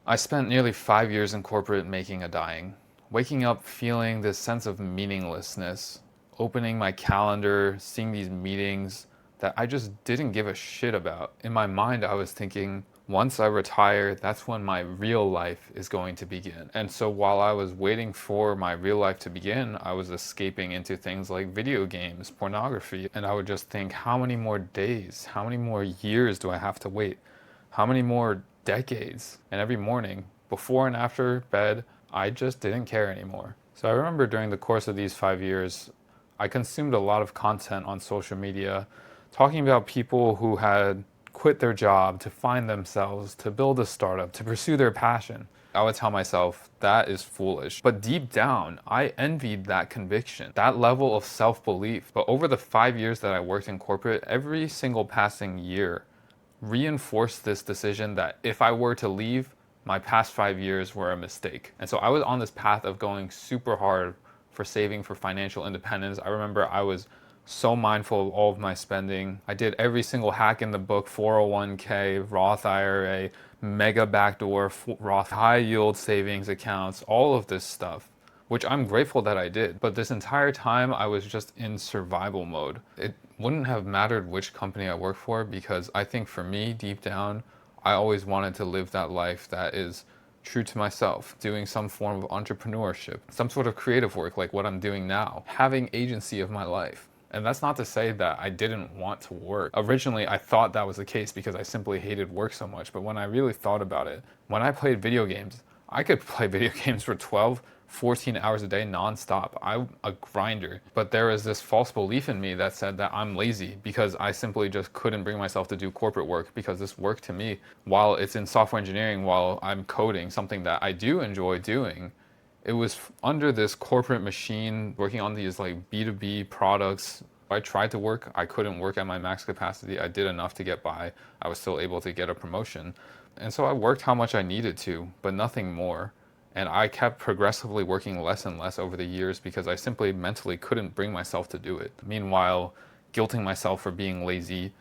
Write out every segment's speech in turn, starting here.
I spent nearly 5 years in corporate making a dying, waking up feeling this sense of meaninglessness, opening my calendar, seeing these meetings that I just didn't give a shit about. In my mind, I was thinking, once I retire, that's when my real life is going to begin. And so while I was waiting for my real life to begin, I was escaping into things like video games, pornography, and I would just think, how many more days, how many more years do I have to wait? How many more decades? And every morning, before and after bed, I just didn't care anymore. So I remember during the course of these 5 years, I consumed a lot of content on social media talking about people who had quit their job to find themselves, to build a startup, to pursue their passion. I would tell myself, that is foolish. But deep down, I envied that conviction, that level of self belief. But over the 5 years that I worked in corporate, every single passing year reinforced this decision that if I were to leave, my past 5 years were a mistake. And so I was on this path of going super hard for saving for financial independence. I remember I was so mindful of all of my spending. I did every single hack in the book: 401k, Roth IRA, mega backdoor, Roth high yield savings accounts, all of this stuff, which I'm grateful that I did. But this entire time, I was just in survival mode. It wouldn't have mattered which company I worked for, because I think for me, deep down, I always wanted to live that life that is true to myself, doing some form of entrepreneurship, some sort of creative work like what I'm doing now, having agency of my life. And that's not to say that I didn't want to work. Originally, I thought that was the case because I simply hated work so much. But when I really thought about it, when I played video games, I could play video games for 12, 14 hours a day nonstop. I'm a grinder. But there was this false belief in me that said that I'm lazy because I simply just couldn't bring myself to do corporate work, because this work to me, while it's in software engineering, while I'm coding, something that I do enjoy doing, it was under this corporate machine working on these like B2B products. I tried to work, I couldn't work at my max capacity. I did enough to get by. I was still able to get a promotion. And so I worked how much I needed to, but nothing more. And I kept progressively working less and less over the years because I simply mentally couldn't bring myself to do it. Meanwhile, guilting myself for being lazy,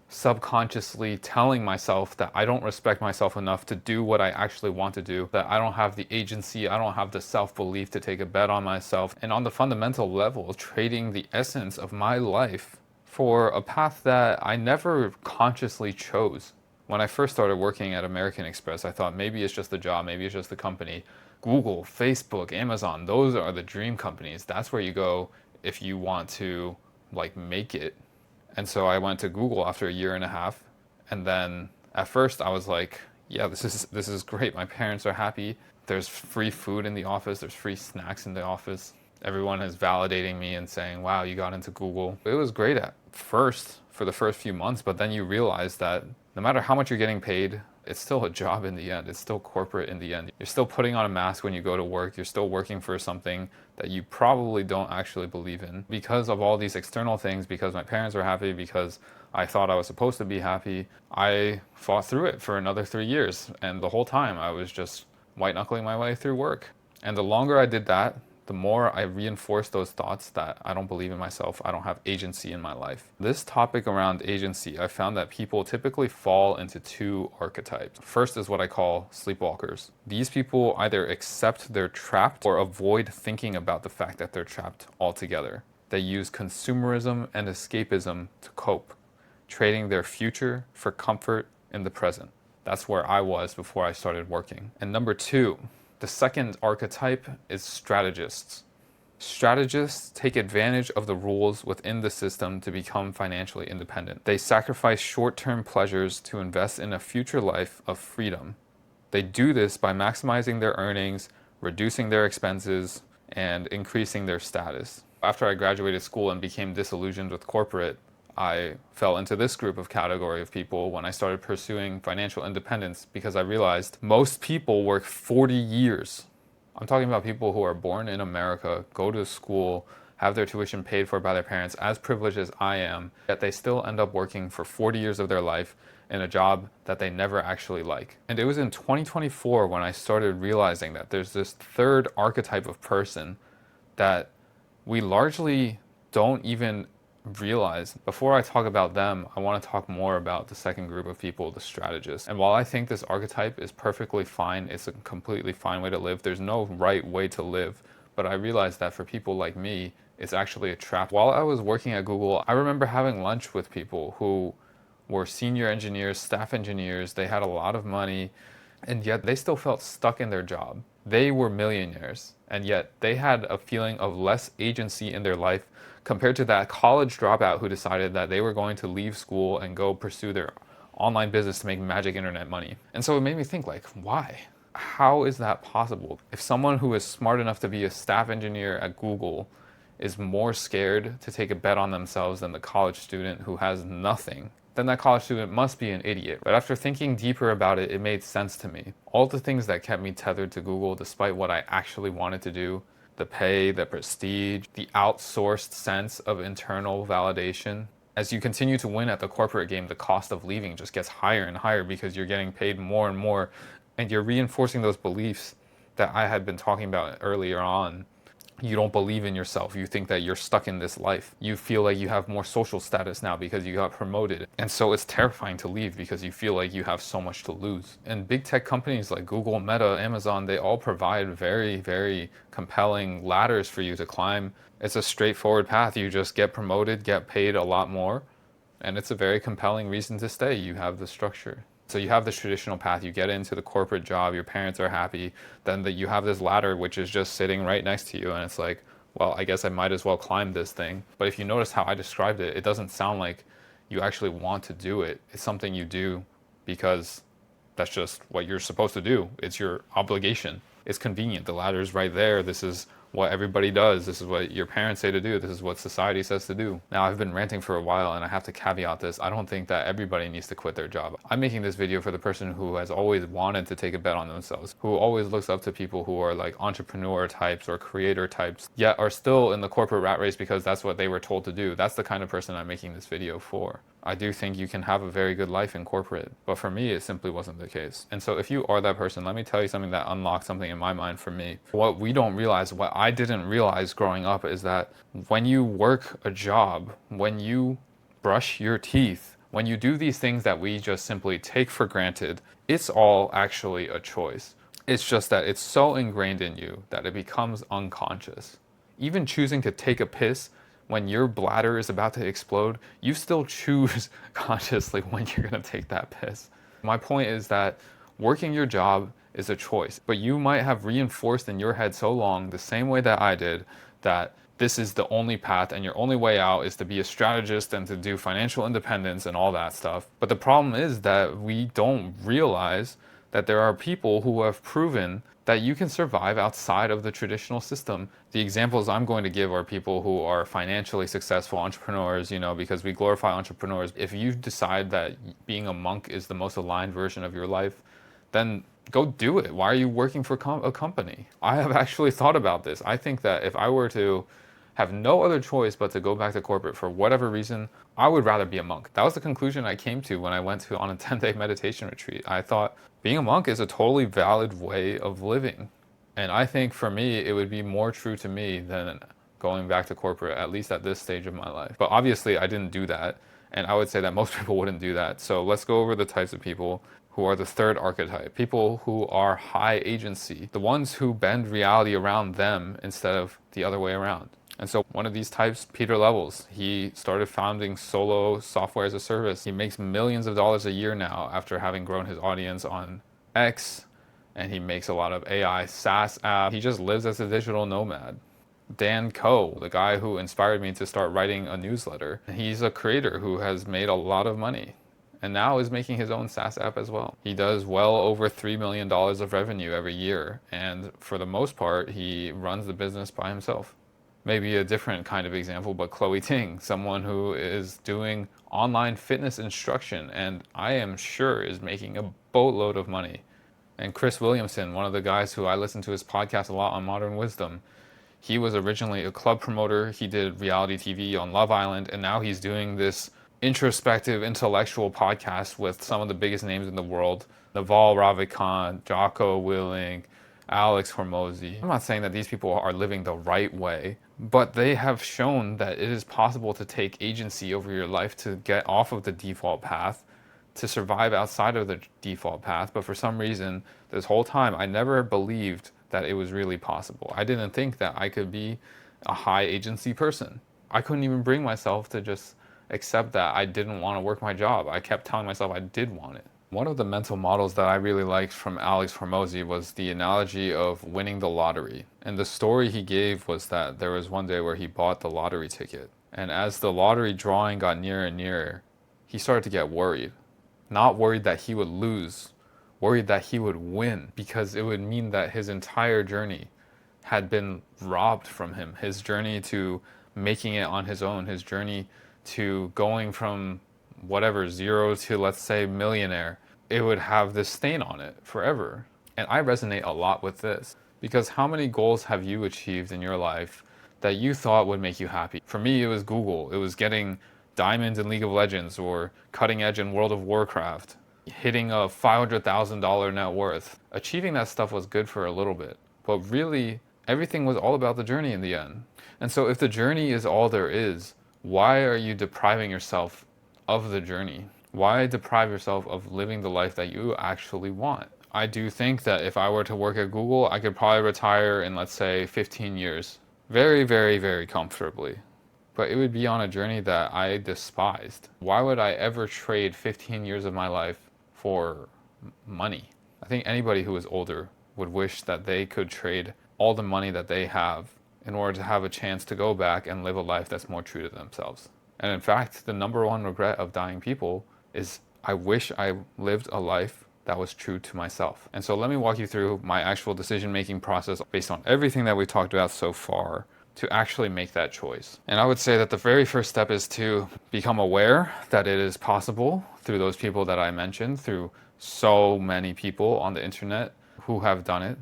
subconsciously telling myself that I don't respect myself enough to do what I actually want to do, that I don't have the agency, I don't have the self-belief to take a bet on myself, and on the fundamental level, trading the essence of my life for a path that I never consciously chose. When I first started working at American Express, I thought maybe it's just the job, maybe it's just the company. Google, Facebook, Amazon, those are the dream companies. That's where you go if you want to like make it. And so I went to Google after a year and a half. And then at first I was like, yeah, this is great. My parents are happy. There's free food in the office. There's free snacks in the office. Everyone is validating me and saying, wow, you got into Google. It was great at first for the first few months, but then you realize that no matter how much you're getting paid, it's still a job in the end. It's still corporate in the end. You're still putting on a mask when you go to work. You're still working for something that you probably don't actually believe in. Because of all these external things, because my parents were happy, because I thought I was supposed to be happy, I fought through it for another 3 years. And the whole time I was just white knuckling my way through work. And the longer I did that, the more I reinforce those thoughts that I don't believe in myself, I don't have agency in my life. This topic around agency, I found that people typically fall into two archetypes. First is what I call sleepwalkers. These people either accept they're trapped or avoid thinking about the fact that they're trapped altogether. They use consumerism and escapism to cope, trading their future for comfort in the present. That's where I was before I started working. And number two, the second archetype is strategists. Strategists take advantage of the rules within the system to become financially independent. They sacrifice short-term pleasures to invest in a future life of freedom. They do this by maximizing their earnings, reducing their expenses, and increasing their status. After I graduated school and became disillusioned with corporate, I fell into this group of category of people when I started pursuing financial independence, because I realized most people work 40 years. I'm talking about people who are born in America, go to school, have their tuition paid for by their parents, as privileged as I am, yet they still end up working for 40 years of their life in a job that they never actually like. And it was in 2024 when I started realizing that there's this third archetype of person that we largely don't even realize before I talk about them, I want to talk more about the second group of people, the strategists. And while I think this archetype is perfectly fine, it's a completely fine way to live, there's no right way to live. But I realized that for people like me, it's actually a trap. While I was working at Google, I remember having lunch with people who were senior engineers, staff engineers, they had a lot of money, and yet they still felt stuck in their job. They were millionaires, and yet they had a feeling of less agency in their life compared to that college dropout who decided that they were going to leave school and go pursue their online business to make magic internet money. And so it made me think, like, why? How is that possible? If someone who is smart enough to be a staff engineer at Google is more scared to take a bet on themselves than the college student who has nothing, then that college student must be an idiot. But after thinking deeper about it, it made sense to me. All the things that kept me tethered to Google, despite what I actually wanted to do, the pay, the prestige, the outsourced sense of internal validation. As you continue to win at the corporate game, the cost of leaving just gets higher and higher because you're getting paid more and more, and you're reinforcing those beliefs that I had been talking about earlier on. You don't believe in yourself. You think that you're stuck in this life. You feel like you have more social status now because you got promoted. And so it's terrifying to leave because you feel like you have so much to lose. And big tech companies like Google, Meta, Amazon, they all provide very, very compelling ladders for you to climb. It's a straightforward path. You just get promoted, get paid a lot more, and it's a very compelling reason to stay. You have the structure. So you have this traditional path, you get into the corporate job, your parents are happy, then you have this ladder which is just sitting right next to you, and it's like, well, I guess I might as well climb this thing. But if you notice how I described it, it doesn't sound like you actually want to do it. It's something you do because that's just what you're supposed to do. It's your obligation. It's convenient. The ladder's right there. This is what everybody does. This is what your parents say to do. This is what society says to do. Now, I've been ranting for a while and I have to caveat this. I don't think that everybody needs to quit their job. I'm making this video for the person who has always wanted to take a bet on themselves, who always looks up to people who are like entrepreneur types or creator types, yet are still in the corporate rat race because that's what they were told to do. That's the kind of person I'm making this video for. I do think you can have a very good life in corporate, but for me, it simply wasn't the case. And so if you are that person, let me tell you something that unlocked something in my mind for me. What we don't realize, what I didn't realize growing up is that when you work a job, when you brush your teeth, when you do these things that we just simply take for granted, it's all actually a choice. It's just that it's so ingrained in you that it becomes unconscious. Even choosing to take a piss when your bladder is about to explode, you still choose consciously when you're gonna take that piss. My point is that working your job is a choice, but you might have reinforced in your head so long, the same way that I did, that this is the only path and your only way out is to be a strategist and to do financial independence and all that stuff. But the problem is that we don't realize that there are people who have proven that you can survive outside of the traditional system. The examples I'm going to give are people who are financially successful entrepreneurs, because we glorify entrepreneurs. If you decide that being a monk is the most aligned version of your life, then go do it. Why are you working for a company? I have actually thought about this. I think that if I were to have no other choice but to go back to corporate for whatever reason, I would rather be a monk. That was the conclusion I came to when I went on a 10-day meditation retreat. I thought being a monk is a totally valid way of living. And I think for me, it would be more true to me than going back to corporate, at least at this stage of my life. But obviously I didn't do that. And I would say that most people wouldn't do that. So let's go over the types of people who are the third archetype. People who are high agency, the ones who bend reality around them instead of the other way around. And so one of these types, Peter Levels, he started founding solo software as a service. He makes millions of dollars a year now after having grown his audience on X, and he makes a lot of AI SaaS apps. He just lives as a digital nomad. Dan Koe, the guy who inspired me to start writing a newsletter, he's a creator who has made a lot of money and now is making his own SaaS app as well. He does well over $3 million of revenue every year, and for the most part, he runs the business by himself. Maybe a different kind of example, but Chloe Ting, someone who is doing online fitness instruction and I am sure is making a boatload of money. And Chris Williamson, one of the guys who I listen to his podcast a lot on Modern Wisdom, he was originally a club promoter. He did reality TV on Love Island, and now he's doing this introspective, intellectual podcast with some of the biggest names in the world. Naval Ravikant, Jocko Willink, Alex Hormozy. I'm not saying that these people are living the right way, but they have shown that it is possible to take agency over your life, to get off of the default path, to survive outside of the default path. But for some reason, this whole time, I never believed that it was really possible. I didn't think that I could be a high agency person. I couldn't even bring myself to just accept that I didn't want to work my job. I kept telling myself I did want it. One of the mental models that I really liked from Alex Hormozy was the analogy of winning the lottery. And the story he gave was that there was one day where he bought the lottery ticket. And as the lottery drawing got nearer and nearer, he started to get worried. Not worried that he would lose, worried that he would win, because it would mean that his entire journey had been robbed from him. His journey to making it on his own, his journey to going from whatever, zero to, let's say, millionaire, it would have this stain on it forever. And I resonate a lot with this, because how many goals have you achieved in your life that you thought would make you happy? For me, it was Google. It was getting diamonds in League of Legends, or cutting edge in World of Warcraft, hitting a $500,000 net worth. Achieving that stuff was good for a little bit, but really everything was all about the journey in the end. And so if the journey is all there is, why are you depriving yourself of the journey? Why deprive yourself of living the life that you actually want? I do think that if I were to work at Google, I could probably retire in, let's say, 15 years. Very, very, very comfortably. But it would be on a journey that I despised. Why would I ever trade 15 years of my life for money? I think anybody who is older would wish that they could trade all the money that they have in order to have a chance to go back and live a life that's more true to themselves. And in fact, the number one regret of dying people is, I wish I lived a life that was true to myself. And so let me walk you through my actual decision-making process based on everything that we've talked about so far to actually make that choice. And I would say that the very first step is to become aware that it is possible through those people that I mentioned, through so many people on the internet who have done it,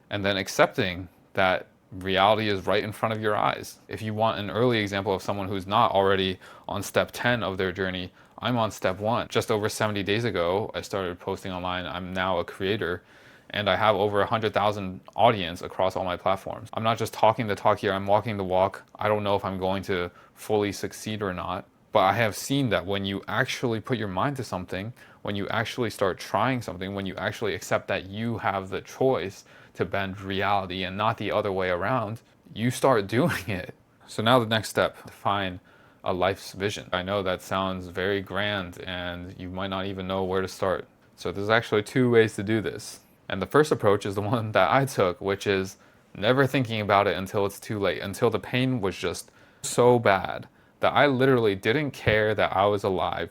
and then accepting that reality is right in front of your eyes. If you want an early example of someone who's not already on step 10 of their journey, I'm on step 1. Just over 70 days ago, I started posting online. I'm now a creator, and I have over 100,000 audience across all my platforms. I'm not just talking the talk here, I'm walking the walk. I don't know if I'm going to fully succeed or not, but I have seen that when you actually put your mind to something, when you actually start trying something, when you actually accept that you have the choice to bend reality and not the other way around, you start doing it. So now the next step, define a life's vision. I know that sounds very grand and you might not even know where to start. So there's actually 2 ways to do this. And the first approach is the one that I took, which is never thinking about it until it's too late, until the pain was just so bad that I literally didn't care that I was alive.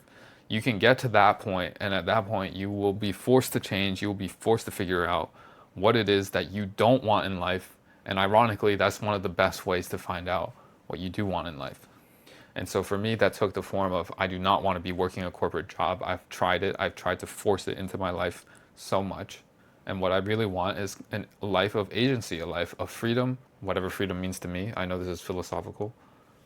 You can get to that point, and at that point you will be forced to change. You will be forced to figure out what it is that you don't want in life. And ironically, that's one of the best ways to find out what you do want in life. And so for me, that took the form of, I do not want to be working a corporate job. I've tried it. I've tried to force it into my life so much. And what I really want is a life of agency, a life of freedom, whatever freedom means to me. I know this is philosophical,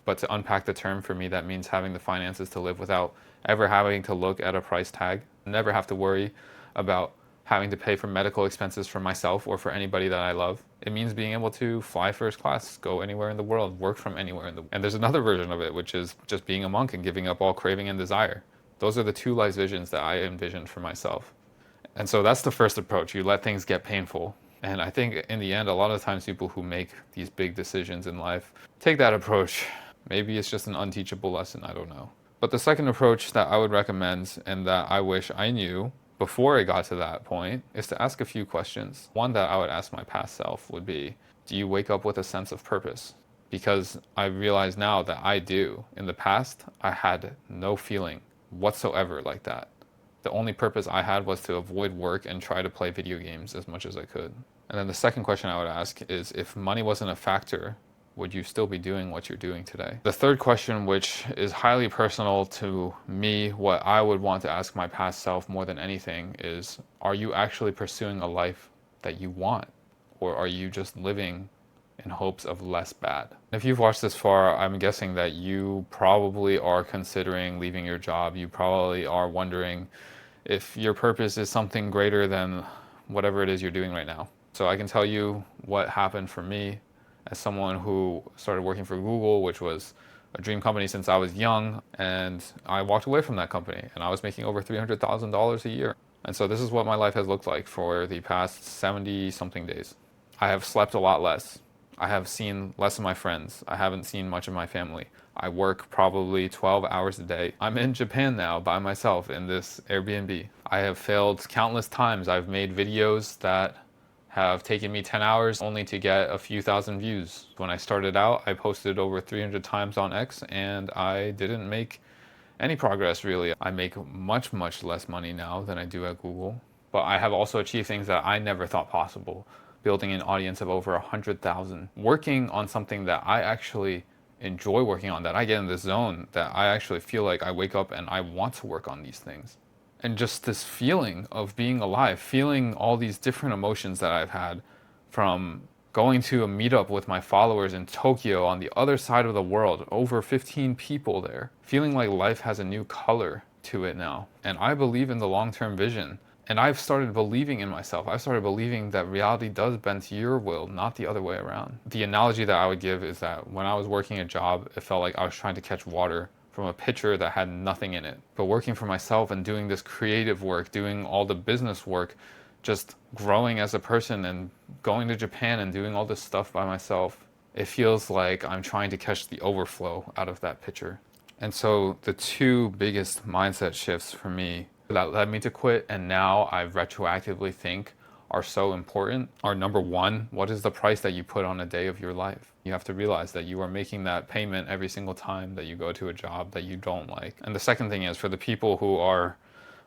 but to unpack the term, for me, that means having the finances to live without ever having to look at a price tag, never have to worry about having to pay for medical expenses for myself or for anybody that I love. It means being able to fly first class, go anywhere in the world, work from anywhere in the world. And there's another version of it, which is just being a monk and giving up all craving and desire. Those are the 2 life visions that I envisioned for myself. And so that's the first approach. You let things get painful. And I think in the end, a lot of times people who make these big decisions in life take that approach. Maybe it's just an unteachable lesson, I don't know. But the second approach that I would recommend, and that I wish I knew before I got to that point, is to ask a few questions. One that I would ask my past self would be, do you wake up with a sense of purpose? Because I realize now that I do. In the past, I had no feeling whatsoever like that. The only purpose I had was to avoid work and try to play video games as much as I could. And then the second question I would ask is, if money wasn't a factor, would you still be doing what you're doing today? The third question, which is highly personal to me, what I would want to ask my past self more than anything is, are you actually pursuing a life that you want? Or are you just living in hopes of less bad? If you've watched this far, I'm guessing that you probably are considering leaving your job. You probably are wondering if your purpose is something greater than whatever it is you're doing right now. So I can tell you what happened for me as someone who started working for Google, which was a dream company since I was young, and I walked away from that company and I was making over $300,000 a year. And so this is what my life has looked like for the past 70 something days. I have slept a lot less. I have seen less of my friends. I haven't seen much of my family. I work probably 12 hours a day. I'm in Japan now by myself in this Airbnb. I have failed countless times. I've made videos that have taken me 10 hours only to get a few thousand views. When I started out, I posted over 300 times on X and I didn't make any progress really. I make much, much less money now than I do at Google, but I have also achieved things that I never thought possible. Building an audience of over 100,000, working on something that I actually enjoy working on, that I get in this zone, that I actually feel like I wake up and I want to work on these things. And just this feeling of being alive, feeling all these different emotions that I've had from going to a meetup with my followers in Tokyo on the other side of the world, over 15 people there, feeling like life has a new color to it now. And I believe in the long-term vision. And I've started believing in myself. I've started believing that reality does bend to your will, not the other way around. The analogy that I would give is that when I was working a job, it felt like I was trying to catch water from a pitcher that had nothing in it. But working for myself and doing this creative work, doing all the business work, just growing as a person and going to Japan and doing all this stuff by myself, it feels like I'm trying to catch the overflow out of that pitcher. And so the two biggest mindset shifts for me that led me to quit and now I retroactively think are so important are: number one, what is the price that you put on a day of your life? You have to realize that you are making that payment every single time that you go to a job that you don't like. And the second thing is, for the people who are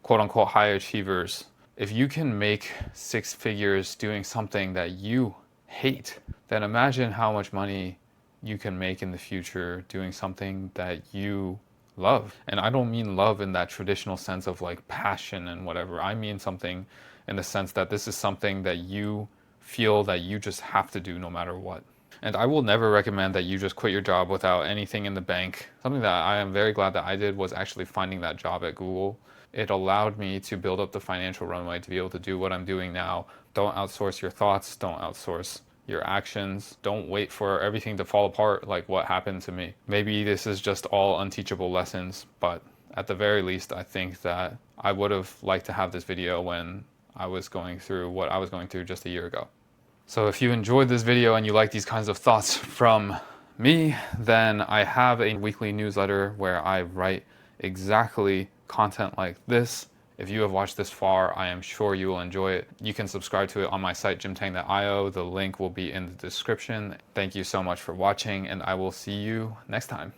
quote unquote high achievers, if you can make six figures doing something that you hate, then imagine how much money you can make in the future doing something that you love. And I don't mean love in that traditional sense of like passion and whatever. I mean something in the sense that this is something that you feel that you just have to do no matter what. And I will never recommend that you just quit your job without anything in the bank. Something that I am very glad that I did was actually finding that job at Google. It allowed me to build up the financial runway to be able to do what I'm doing now. Don't outsource your thoughts, don't outsource your actions. Don't wait for everything to fall apart like what happened to me. Maybe this is just all unteachable lessons, but at the very least, I think that I would have liked to have this video when I was going through what I was going through just a year ago. So if you enjoyed this video and you like these kinds of thoughts from me, then I have a weekly newsletter where I write exactly content like this. If you have watched this far, I am sure you will enjoy it. You can subscribe to it on my site, jimtang.io. The link will be in the description. Thank you so much for watching, and I will see you next time.